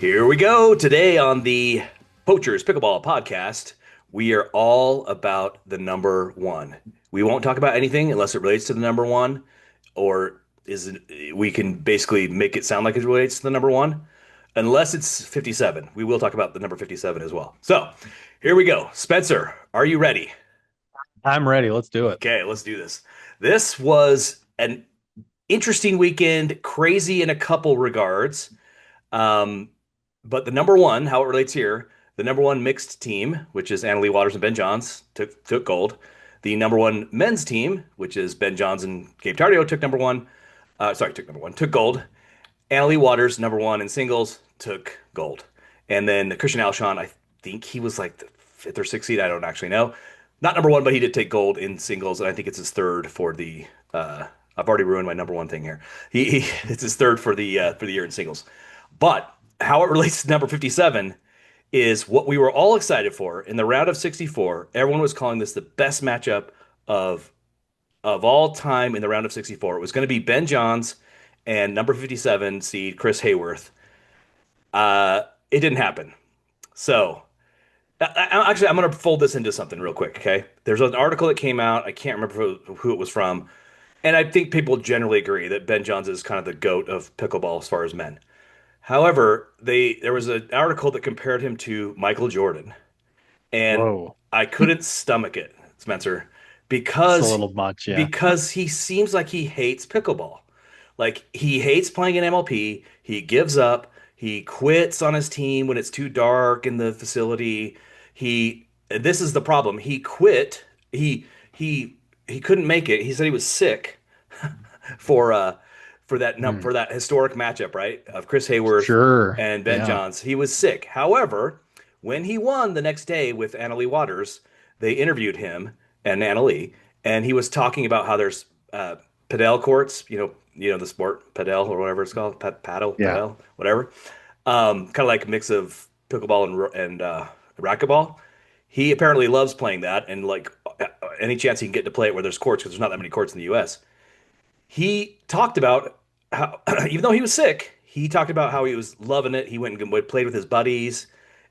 Here we go. Today on the Poachers Pickleball podcast, we are all about the number one. We won't talk about anything unless it relates to the number one, or is it, we can basically make it sound like it relates to the number one, unless it's 57. We will talk about the number 57 as well. So here we go. Spencer, are you ready? I'm ready. Let's do it. Okay, let's do this. This was an interesting weekend, crazy in a couple regards. Um, but the number one, how it relates here, the number one mixed team, which is Annalie Waters and Ben Johns, took gold. The number one men's team, which is Ben Johns and Gabe Tardio, took number one. Took number one, took gold. Annalie Waters, number one in singles, took gold. And then Christian Alshon, I think he was like the fifth or sixth seed. I don't actually know. Not number one, but he did take gold in singles, and I think it's his third for the. I've already ruined my number one thing here. He it's his third for the year in singles. But how it relates to number 57 is what we were all excited for in the round of 64. Everyone was calling this the best matchup of of all time in the round of 64. It was going to be Ben Johns and number 57 seed Chris Hayworth. It didn't happen. So, actually, I'm going to fold this into something real quick, okay? There's an article that came out. I can't remember who it was from. And I think people generally agree that Ben Johns is kind of the GOAT of pickleball as far as men. However, there was an article that compared him to Michael Jordan, and Whoa. I couldn't stomach it, Spencer, It's a because little much, yeah. because he seems like he hates pickleball. Like he hates playing in MLP. He gives up. He quits on his team when it's too dark in the facility. This is the problem. He quit. He couldn't make it. He said he was sick for Hmm. for that historic matchup, right? Of Chris Hayworth Sure. and Ben Yeah. Johns. He was sick. However, when he won the next day with Annalie Waters, they interviewed him and Annalie, and he was talking about how there's padel courts, the sport padel or whatever it's called, Yeah. padel, whatever. Kind of like a mix of pickleball and racquetball. He apparently loves playing that, and like any chance he can get to play it where there's courts, because there's not that many courts in the U.S. He talked about how, even though he was sick, he talked about how he was loving it. He went and played with his buddies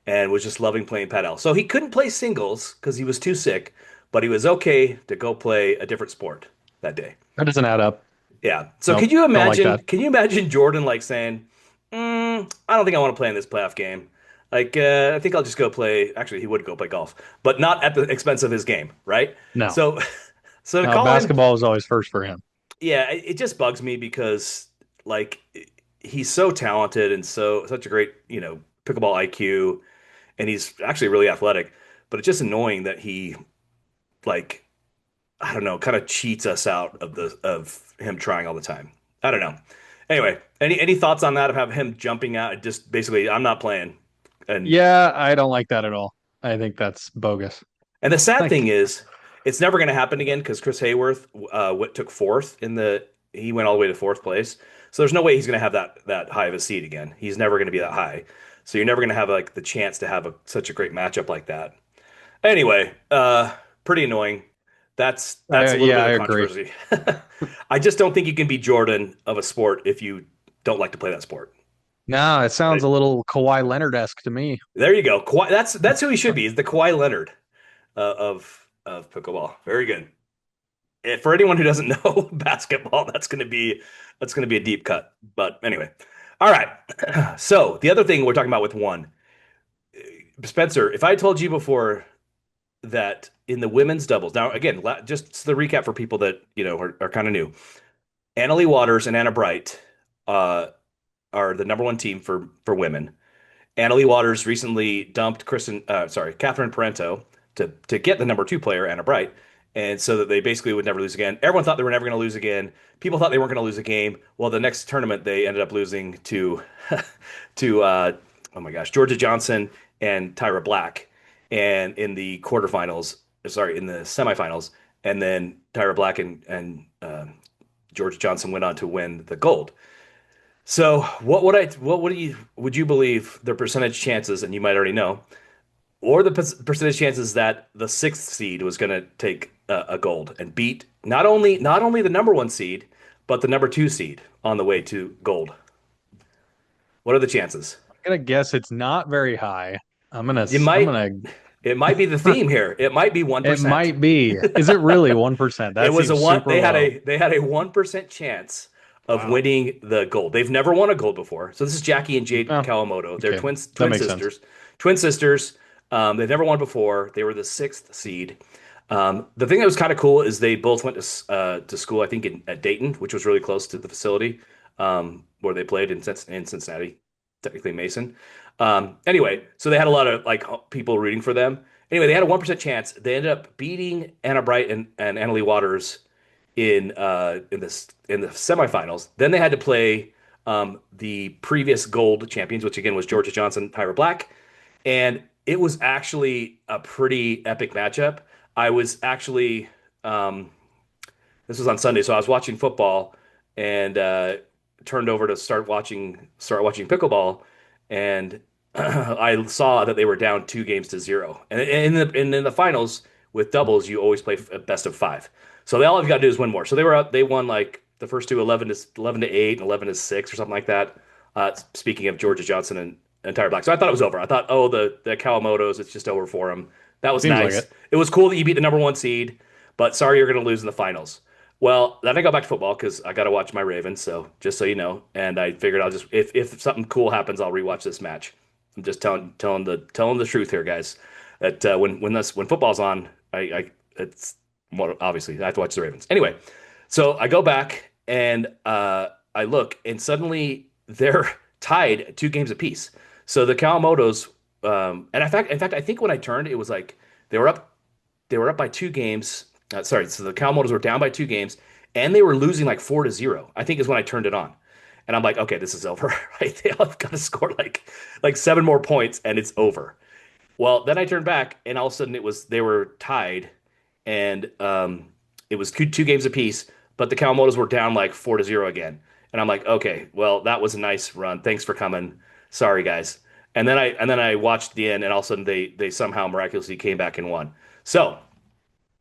and was just loving playing padel. So he couldn't play singles because he was too sick, but he was okay to go play a different sport that day. That doesn't add up. Yeah. So Nope. could you Don't like imagine? that. Can you imagine Jordan like saying, "I don't think I want to play in this playoff game. Like, I think I'll just go play." Actually, he would go play golf, but not at the expense of his game, right? No. So, so to No, call him, basketball is always first for him. yeah, it just bugs me because like he's so talented and such a great, pickleball IQ, and he's actually really athletic, but it's just annoying that he like I don't know, kind of cheats us out of him trying all the time. I don't know. Anyway, any thoughts on that of have him jumping out? Just basically, I'm not playing. And Yeah, I don't like that at all. I think that's bogus. and the sad thing Like, is, it's never going to happen again because Chris Hayworth, what took fourth in he went all the way to fourth place. So there's no way he's going to have that high of a seed again. He's never going to be that high. So you're never going to have like the chance to have such a great matchup like that. Anyway, pretty annoying. That's a little yeah, bit I of agree. controversy. I just don't think you can be Jordan of a sport if you don't like to play that sport. No, it sounds Right? a little Kawhi Leonard-esque to me. There you go. That's who he should be. Is the Kawhi Leonard of pickleball. Very good. For anyone who doesn't know basketball, that's gonna be a deep cut. But anyway, all right. So the other thing we're talking about with one, Spencer. If I told you before that in the women's doubles, now again, just the recap for people that are kind of new. Annalie Waters and Anna Bright are the number one team for women. Annalie Waters recently dumped Catherine Parento to get the number two player, Anna Bright, and so that they basically would never lose again. Everyone thought they were never going to lose again. People thought they weren't going to lose a game. Well, the next tournament they ended up losing to to oh my gosh, Georgia Johnson and Tyra Black, and in the quarterfinals, sorry, in the semifinals, and then Tyra Black and Georgia Johnson went on to win the gold. So what would you believe the percentage chances, and you might already know, or the percentage chances that the sixth seed was going to take a gold and beat not only the number one seed, but the number two seed on the way to gold? What are the chances? gonna guess it's not very high. You I'm might, gonna. it might be the theme here. It might be It 1%. might be. Is it really 1%? It That was a seems one. super low. They had a 1% chance of Wow. winning the gold. They've never won a gold before. So this is Jackie and Jade Oh, Kawamoto. They're okay. That twin makes sense. sisters. Twin sisters. They've never won before. They were the sixth seed. The thing that was kind of cool is they both went to school, I think, at Dayton, which was really close to the facility where they played in Cincinnati, technically Mason. Anyway, so they had a lot of like people rooting for them. Anyway, they had a 1% chance. They ended up beating Anna Bright and Annalie Waters in the semifinals. Then they had to play the previous gold champions, which again was Georgia Johnson, Tyra Black, and it was actually a pretty epic matchup. I was actually um, this was on Sunday, so I was watching football and turned over to start watching pickleball, and I saw that they were down 2 games to 0. And in the finals with doubles, you always play a best of 5. So all you've got to do is win more. So they were up. They won like the first two 11 to 8 and 11 to 6 or something like that. Speaking of Georgia Johnson and Tyra Black, so I thought it was over. I thought, oh, the Kawamotos, it's just over for them. That was Seems like nice. it. It was cool that you beat the number one seed, but sorry you're going to lose in the finals. Well, then I got back to football because I got to watch my Ravens. So just so you know, and I figured I'll just if something cool happens, I'll rewatch this match. I'm just telling the truth here, guys. That when football's on, I it's well, obviously I have to watch the Ravens anyway. So I go back and I look, and suddenly they're tied 2 games apiece. So the Kawamotos, and in fact, I think when I turned, it was like they were up they were up by 2 games. Sorry, so the Kawamotos were down by 2 games, and they were losing like 4-0. I think is when I turned it on, and I'm like, okay, this is over. Right? They all got to score like 7 more points, and it's over. Well, then I turned back, and all of a sudden they were tied, and it was two games apiece. But the Kawamotos were down like 4-0 again, and I'm like, okay, well, that was a nice run. Thanks for coming. Sorry, guys. And then I watched the end, and all of a sudden they somehow miraculously came back and won. So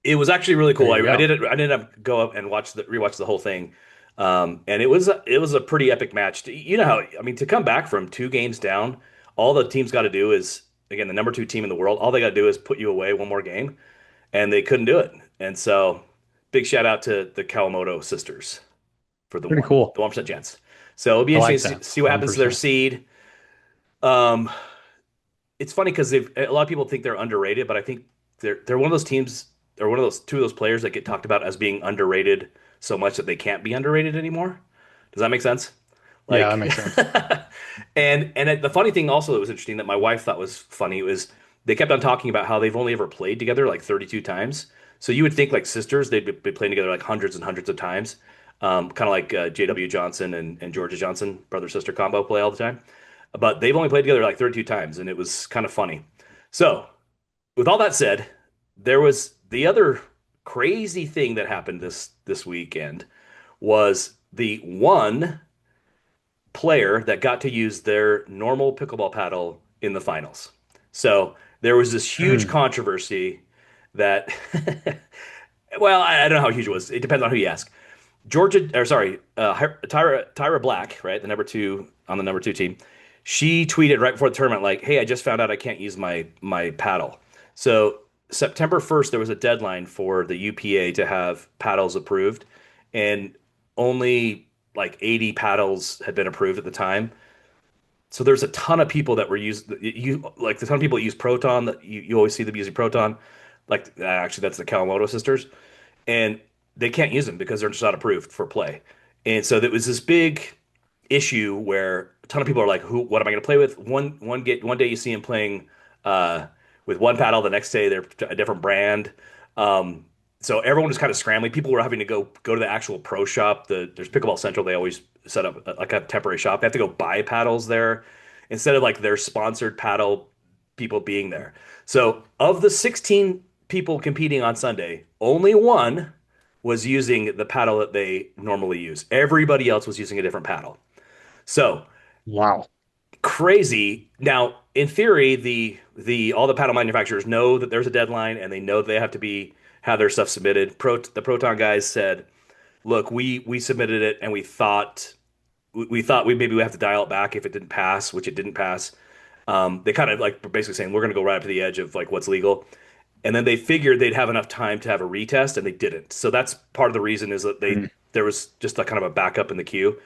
it was actually really There cool. you I go. did it. I ended up go up and rewatch the whole thing, and it was a pretty epic match. You know how I mean to come back from 2 games down, all the team's got to do is again the number two team in the world. All they got to do is put you away one more game, and they couldn't do it. And so, big shout out to the Kawamoto sisters for Pretty cool. the 1% chance. So it'll be I interesting like to that. see what happens to their 1%. seed. Um, it's funny because a lot of people think they're underrated, but I think they're one of those teams or one of those two of those players that get talked about as being underrated so much that they can't be underrated anymore. Does that make sense? Yeah, that Like, makes sense. the funny thing also that was interesting that my wife thought was funny was they kept on talking about how they've only ever played together like 32 times. So you would think like sisters, they'd be playing together like hundreds and hundreds of times. Kind of like J.W. Johnson and Georgia Johnson, brother sister combo play all the time. But they've only played together like 32 times, and it was kind of funny. So, with all that said, there was the other crazy thing that happened this weekend was the one player that got to use their normal pickleball paddle in the finals. So there was this huge Hmm. controversy that, well, I don't know how huge it was. It depends on who you ask. Georgia, or sorry, Tyra Black, right, the number two on the number two team. She tweeted right before the tournament, like, "Hey, I just found out I can't use my paddle." So September 1st, there was a deadline for the UPA to have paddles approved, and only like 80 paddles had been approved at the time. So there's a ton of people that were used you like the ton of people that use Proton that you always see them using Proton. Like actually that's the Kawamoto sisters and they can't use them because they're just not approved for play. And so there was this big issue where a ton of people are like, "Who? What am I going to play with?" One day you see them playing uh, with one paddle, the next day they're a different brand. Um, so everyone was kind of scrambling. People were having to go to the actual pro shop. There's Pickleball Central. They always set up like a temporary shop. They have to go buy paddles there instead of like their sponsored paddle people being there. So of the 16 people competing on Sunday, only one was using the paddle that they normally use. Everybody else was using a different paddle. So Wow. crazy. Now, in theory, the all the paddle manufacturers know that there's a deadline and they know they have to be have their stuff submitted. The Proton guys said, "Look, we submitted it and we thought we thought we maybe we have to dial it back if it didn't pass, which it didn't pass. They kind of like were basically saying we're going to go right up to the edge of like what's legal. And then they figured they'd have enough time to have a retest, and they didn't. So that's part of the reason is that Mm. there was just a kind of a backup in the queue.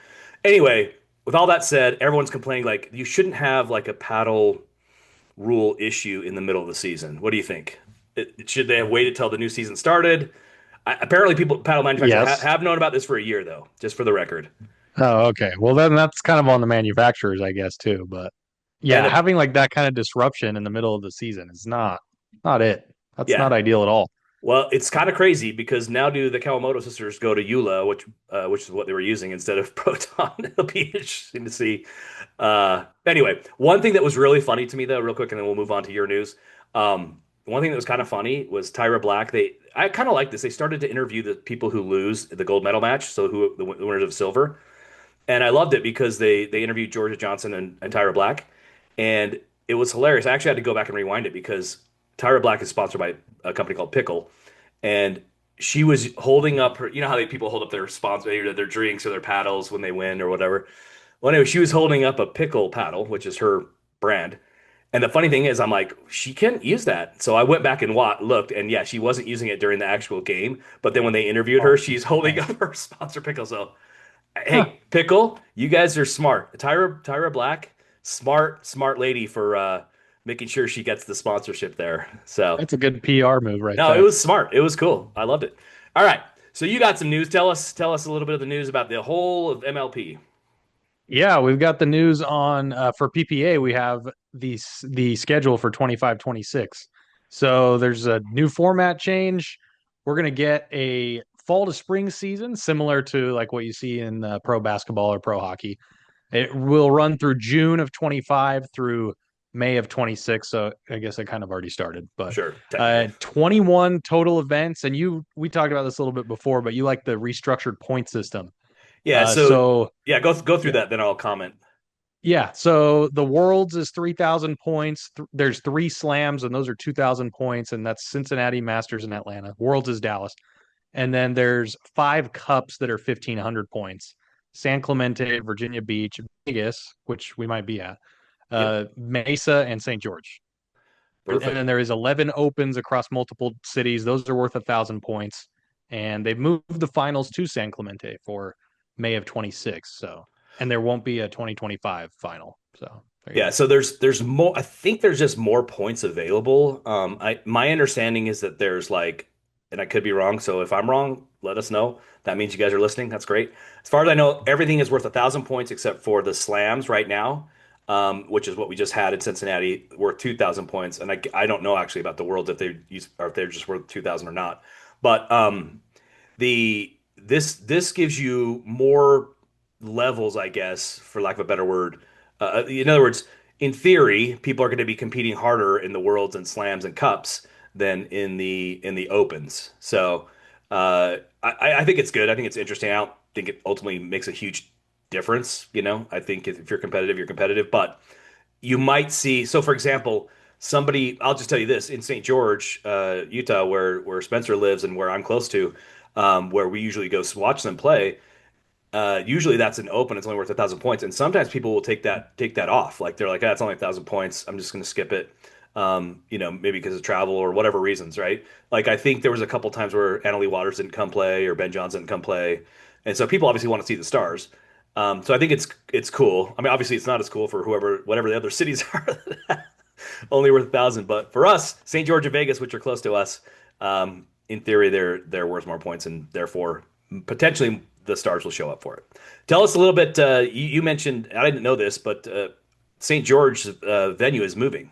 Anyway, with all that said, everyone's complaining like you shouldn't have like a paddle rule issue in the middle of the season. What do you think? Should they have waited till the new season started? Apparently, paddle manufacturers Yes. have known about this for a year, though, just for the record. Oh, okay. Well, then that's kind of on the manufacturers, I guess, too. But And yeah, having like that kind of disruption in the middle of the season is not it. That's yeah, not ideal at all. well, it's kind of crazy because now do the Kawamoto sisters go to EULA, which is what they were using instead of Proton. It'll be interesting to see. Anyway, one thing that was really funny to me though, real quick, and then we'll move on to your news. One thing that was kind of funny was Tyra Black. I kind of like this. They started to interview the people who lose the gold medal match, so who the winners of silver, and I loved it because they interviewed Georgia Johnson and Tyra Black, and it was hilarious. I actually had to go back and rewind it because Tyra Black is sponsored by a company called Pickle, and she was holding up her. You know how people hold up their sponsor, their drinks or their paddles when they win or whatever. Well, anyway, she was holding up a Pickle paddle, which is her brand. And the funny thing is, I'm like, she can't use that. So I went back and looked, and yeah, she wasn't using it during the actual game. But then when they interviewed Oh, her, she's holding okay. up her sponsor Pickle. So Huh. hey, Pickle, you guys are smart. Tyra Black, smart lady for making sure she gets the sponsorship there. So That's a good PR move right no, it there. was smart. It was cool. I loved it. All right. So you got some news. Tell us a little bit of the news about the whole of MLP. Yeah, we've got the news on for PPA. We have the schedule for 25-26. So there's a new format change. We're gonna get a fall to spring season similar to like what you see in pro basketball or pro hockey. It will run through June of 25 through May of 26. So I guess it kind of already started, but Sure, technically. 21 total events. And we talked about this a little bit before, but you like the restructured point system. Yeah, so So yeah, go through yeah, that, then I'll comment. yeah. So the Worlds is 3,000 points. There's three slams, and those are 2,000 points, and that's Cincinnati, Masters, and Atlanta. Worlds is Dallas. And then there's five cups that are 1,500 points. San Clemente, Virginia Beach, Vegas, which we might be at, Yep, Mesa, and St. George. And perfect. then there is 11 opens across multiple cities. Those are worth 1,000 points. And they've moved the finals to San Clemente for May of 26. So, and there won't be a 2025 final. So there you Yeah, go. so there's more. I think there's just more points available. I my understanding is that there's like, and I could be wrong. So if I'm wrong, let us know. That means you guys are listening. That's great. As far as I know, everything is worth 1,000 points except for the slams right now, which is what we just had in Cincinnati, worth 2,000 points. And I don't know actually about the world if they use or if they're just worth 2,000 or not. But this gives you more levels, I guess, for lack of a better word. In other words, in theory, people are going to be competing harder in the worlds and slams and cups than in the opens. So I think it's good. I think it's interesting. I don't think it ultimately makes a huge difference. I think if you're competitive, you're competitive. But you might see. So, for example, somebody. I'll just tell you this: in St. George, Utah, where Spencer lives and where I'm close to, where we usually go watch them play. Usually that's an open. It's only worth 1,000 points, and sometimes people will take that off. Like they're like, "Ah, it's only 1,000 points. I'm just going to skip it." Maybe because of travel or whatever reasons, right? Like I think there was a couple times where Annalie Waters didn't come play or Ben Johnson didn't come play, and so people obviously want to see the stars. So I think it's cool. I mean, obviously it's not as cool for whatever the other cities are, only worth 1,000. But for us, St. George and Vegas, which are close to us, in theory, they're worth more points, and therefore potentially the stars will show up for it. Tell us a little bit. You mentioned I didn't know this, but St. George's venue is moving.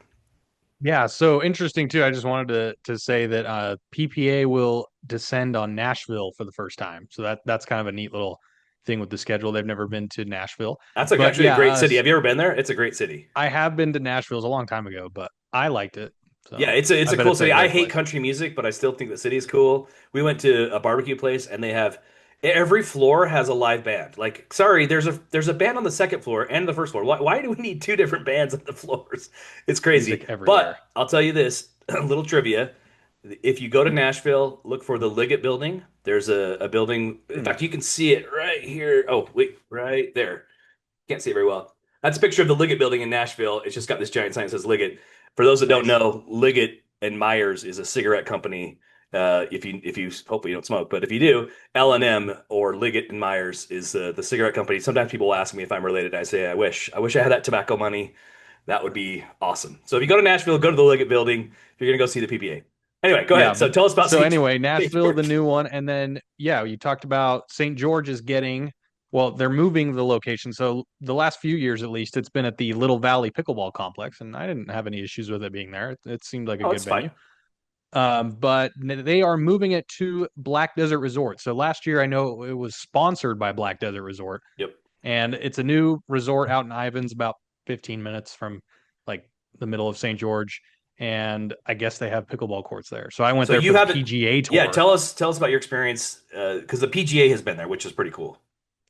Yeah, so interesting too. I just wanted to say that PPA will descend on Nashville for the first time. So that's kind of a neat little thing with the schedule. They've never been to Nashville. That's But actually a yeah, great city. Have you ever been there? It's a great city. I have been to Nashville. It was a long time ago, but I liked it. Yeah, So it's I a bet cool it's a city. I great hate place. country music, but I still think the city is cool. We went to a barbecue place and they have every floor has a live band. Like, sorry, there's a band on the second floor and the first floor. Why do we need two different bands on the floors? It's Music crazy. everywhere. But I'll tell you this, a little trivia. If you go to Nashville, look for the Liggett Building. There's a building. In Hmm. fact, you can see it right here. Oh, wait, right there. Can't see it very well. That's a picture of the Liggett building in Nashville. It's just got this giant sign that says Liggett. For those that don't Nice. know, Liggett and Myers is a cigarette company. If you hopefully you don't smoke, but if you do, L&M or Liggett and Myers is the cigarette company. Sometimes people ask me if I'm related. I say I wish I had that tobacco money. That would be awesome. So if you go to Nashville, go to the Liggett building. If you're gonna go see the PPA. Anyway, go Yeah, ahead. So but tell us about so St. anyway, St. Nashville, the George. new one, and then yeah, you talked about St. George is getting, well, they're moving the location. So the last few years, at least, it's been at the Little Valley Pickleball Complex, and I didn't have any issues with it being there. It seemed like a Oh, good it's fine. venue. But they are moving it to Black Desert Resort. So last year, I know it was sponsored by Black Desert Resort, Yep. and it's a new resort out in Ivins, about 15 minutes from like the middle of St. George. And I guess they have pickleball courts there. So I went So there you for the haven't, PGA yeah, tour. tell us about your experience because the PGA has been there, which is pretty cool.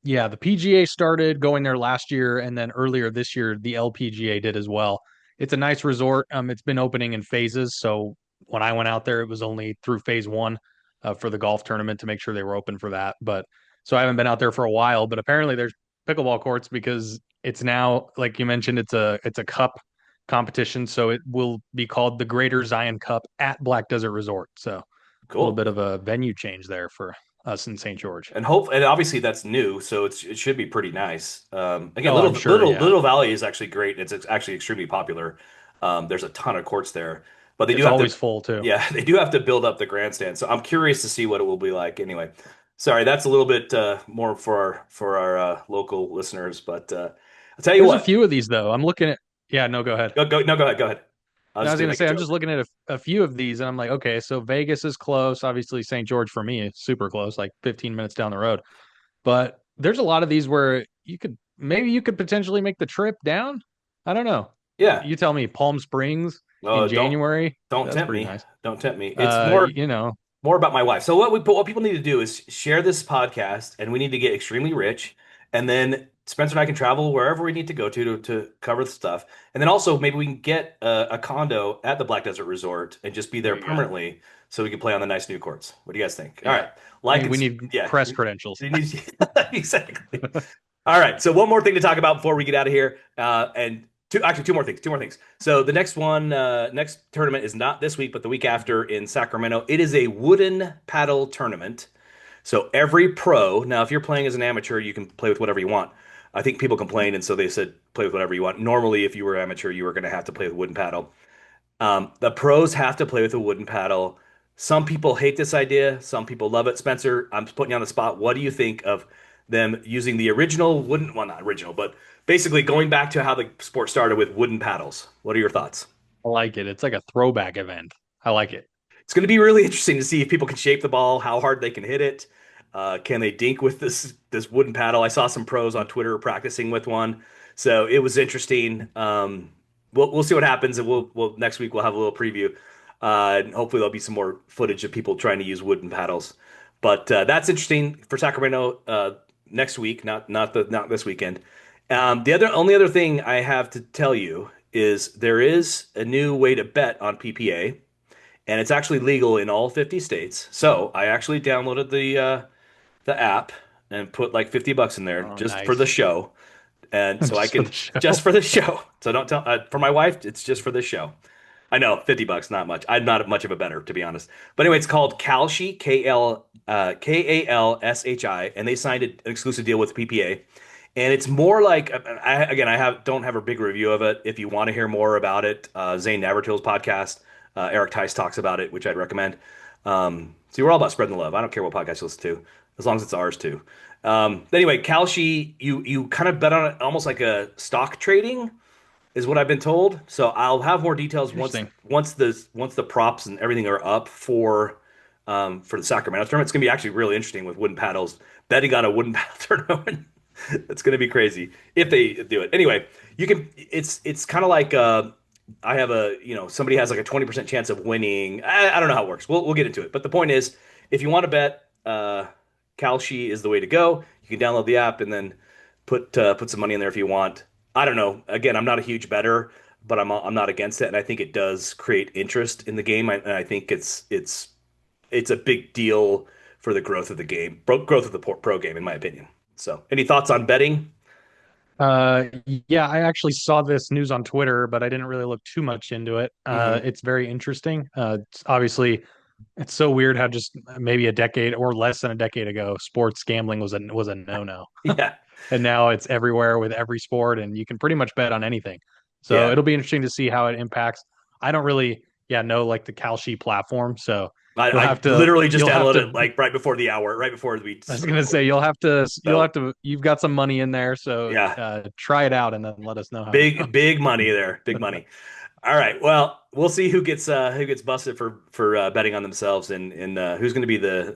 Yeah, the PGA started going there last year, and then earlier this year, the LPGA did as well. It's a nice resort. It's been opening in phases. So when I went out there, it was only through phase one for the golf tournament to make sure they were open for that. But so I haven't been out there for a while. But apparently, there's pickleball courts because it's now, like you mentioned, it's a cup competition. So it will be called the Greater Zion Cup at Black Desert Resort. So a little Cool. bit of a venue change there for us in St. George. And obviously that's new, so it should be pretty nice. Again, Oh, I'm sure. Yeah. Little Valley is actually great. It's actually extremely popular. There's a ton of courts there, but they do It's have to, always full too. yeah, they do have to build up the grandstand. So I'm curious to see what it will be like. Anyway, sorry, that's a little bit more for our local listeners, but I'll tell you There's a what. few of these though. I'm looking at. Yeah, no, go ahead. Go no, go ahead, go ahead. I was No, I just was gonna gonna make a say I'm just joke. looking at a few of these, and I'm like, okay, so Vegas is close. Obviously, St. George for me is super close, like 15 minutes down the road. But there's a lot of these where you could potentially make the trip down. I don't know. Yeah. You tell me. Palm Springs in Uh, don't January. don't That's tempt pretty me. nice. Don't tempt me. It's more You know, more about my wife. So what people need to do is share this podcast, and we need to get extremely rich, and then Spencer and I can travel wherever we need to go to cover the stuff, and then also maybe we can get a condo at the Black Desert Resort and just be there there you go. permanently, so we can play on the nice new courts. What do you guys think? All Yeah, right, like and we need yeah, press credentials. you need exactly. All right. So one more thing to talk about before we get out of here, and two more things. Two more things. So the next one, next tournament is not this week, but the week after in Sacramento. It is a wooden paddle tournament. So every pro, now if you're playing as an amateur, you can play with whatever you want. I think people complained, and so they said play with whatever you want. Normally, if you were amateur, you were going to have to play with wooden paddle. The pros have to play with a wooden paddle. Some people hate this idea. Some people love it. Spencer, I'm putting you on the spot. What do you think of them using the original wooden, well, not original, but basically going back to how the sport started with wooden paddles? What are your thoughts? I like it. It's like a throwback event. I like it. It's going to be really interesting to see if people can shape the ball, how hard they can hit it. Can they dink with this wooden paddle? I saw some pros on Twitter practicing with one, so it was interesting. We'll see what happens, and we'll next week we'll have a little preview. And hopefully there'll be some more footage of people trying to use wooden paddles. But that's interesting for Sacramento next week, not this weekend. The only other thing I have to tell you is there is a new way to bet on PPA, and it's actually legal in all 50 states. So I actually downloaded the app and put like 50 bucks in there Oh, just for the nice. show, and so I Just for the can show. just for the show. So don't tell for my wife, it's just for the show. I know 50 bucks, not much. I'm not much of a bettor, to be honest. But anyway, it's called Kalshi, Kalshi, and they signed an exclusive deal with PPA. And it's more like, again, I don't have a big review of it. If you want to hear more about it, Zane Navratil's podcast, Eric Tice talks about it, which I'd recommend. See, we're all about spreading the love. I don't care what podcast you listen to, as long as it's ours too. Anyway, Kalshi, you kind of bet on it almost like a stock trading is what I've been told. So I'll have more details Interesting. once the props and everything are up for the Sacramento tournament. It's gonna be actually really interesting with wooden paddles. Betting on a wooden paddle tournament. It's gonna be crazy if they do it. Anyway, you can. It's kind of like I have somebody has like a 20% chance of winning. I don't know how it works. We'll get into it. But the point is, if you want to bet, Kalshi is the way to go. You can download the app and then put some money in there if you want. I don't know. Again, I'm not a huge bettor, but I'm not against it, and I think it does create interest in the game. And I think it's a big deal for the growth of the game, growth of the pro game, in my opinion. So, any thoughts on betting? Uh, yeah, I actually saw this news on Twitter, but I didn't really look too much into it. Hmm. It's very interesting. It's obviously, it's so weird how just maybe a decade or less than a decade ago, sports gambling was a no-no. Yeah, And now it's everywhere with every sport, and you can pretty much bet on anything. So yeah. it'll be interesting to see how it impacts. I don't really, yeah, know like the Kalshi platform, so I literally just you'll have downloaded to. it like right before the hour, right before we I was started gonna say recording. you'll So have to. You've got some money in there, so yeah, try it out and then let us know how it big money there, big goes. money. All right, well, we'll see who gets busted for betting on themselves and who's going to be the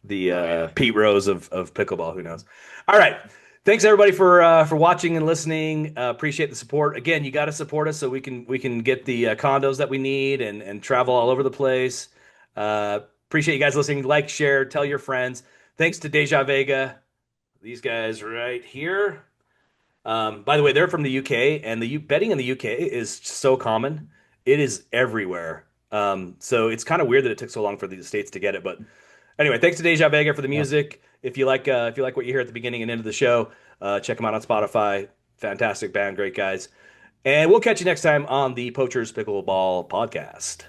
Oh yeah, Pete Rose of pickleball. Who knows? All right. Thanks everybody for watching and listening. Appreciate the support. Again, you got to support us so we can get the condos that we need and travel all over the place. Appreciate you guys listening. Like, share, tell your friends. Thanks to Deja Vega. These guys right here. By the way, they're from the UK, and betting in the UK is so common. It is everywhere. So it's kind of weird that it took so long for the States to get it. But anyway, thanks to Deja Vega for the yeah. music. If you like what you hear at the beginning and end of the show, check them out on Spotify. Fantastic band, great guys. And we'll catch you next time on the Poachers Pickleball podcast.